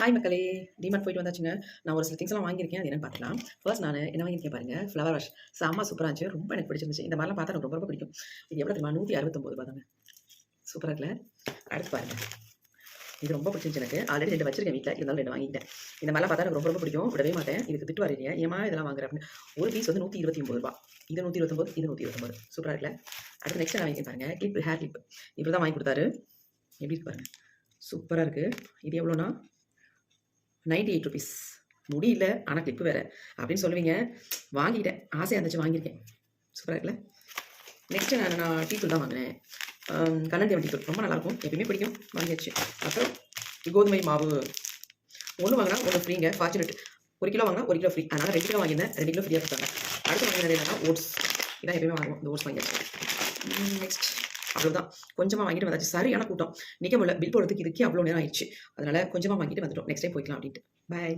Hi மக்களே! DMart போயிட்டு வந்தாச்சுங்க. நான் ஒரு சில திங்ஸ்லாம் வாங்கியிருக்கேன். அது என்னன்னு பார்க்கலாம். ஃபர்ஸ்ட் நானு என்ன வாங்கியிருக்கேன் பாருங்க. Flower wash. செம்ம சூப்பரா இருந்துச்சு. ரொம்ப எனக்கு பிடிச்சிருந்துச்சு. இந்த மாரிலாம் பார்த்தா எனக்கு ரொம்ப ரொம்ப பிடிக்கும். இது எவ்வளோ தெரியுமா? ரூ. 169 தாங்க. சூப்பரா இருக்குல்ல? அடுத்து பாருங்க. இது ரொம்ப பிடிச்சிருந்துச்சு எனக்கு. ஆல்ரெடி 2 வச்சிருக்கேன் வீட்ல. இருந்தாலும் 2 வாங்கிட்டேன். இந்த மாரிலாம் பார்த்தா எனக்கு ரொம்ப ரொம்ப பிடிக்கும். விடவே மாட்டேன். இதுக்கு திட்டுவாரு என்னைய. ஏம்மா இதெல்லாம் வாங்குற அப்படின்னு. ஒரு பீஸ் வந்து ரூ. 129. இது 129, இது 129. சூப்பரா இருக்குல்ல? அடுத்து நெக்ஸ்ட் என்ன வாங்கியிருக்கேன் பாருங்க. Clip, hair clip. இவரு தான் வாங்கி குடுத்தாரு. எப்படி இருக்கு பாருங்க. சூப்பரா இருக்கு. இது எவ்வளோனா ₹98 முடி இல்ல, ஆனா கிளிப்பு வேற அப்படின்னு சொல்லுவீங்க. வாங்கிட்டேன். ஆசையா இருந்துச்சு வாங்கியிருக்கேன். சூப்பரா இருக்குல்ல? நெக்ஸ்ட் நான் டீ தூள் தான் வாங்கினேன். கண்ணன் டீ தூள் ரொம்ப நல்லாயிருக்கும். எப்பயுமே பிடிக்கும். வாங்கியாச்சு. அப்புறம் கோதுமை மாவு 1 வாங்கினா 1 ஃப்ரீங்க. ஃபார்ச்சுனேட் 1 கிலோ வாங்கினா 1 கிலோ ஃப்ரீ. அதனால 2 கிலோ வாங்கியிருந்தேன். 2 கிலோ ஃப்ரீயாக கொடுத்தாங்க. அடுத்து வாங்கினது என்னன்னா ஓட்ஸ். இதான் எப்பயுமே வாங்குவோம். இந்த ஓட்ஸ் வாங்கியாச்சு. நெக்ஸ்ட் அவ்வளோதான். கொஞ்சமா வாங்கிட்டு வந்தாச்சு. சரியான கூட்டம். நிக்க முடியல. பில் போடுறதுக்கு இதுக்கே அவ்வளோ நேரம் ஆயிடுச்சு. அதனால கொஞ்சமா வாங்கிட்டு வந்துட்டோம். நெக்ஸ்ட் டைம் போய்க்கலாம் அப்படின்ட்டு. பாய்.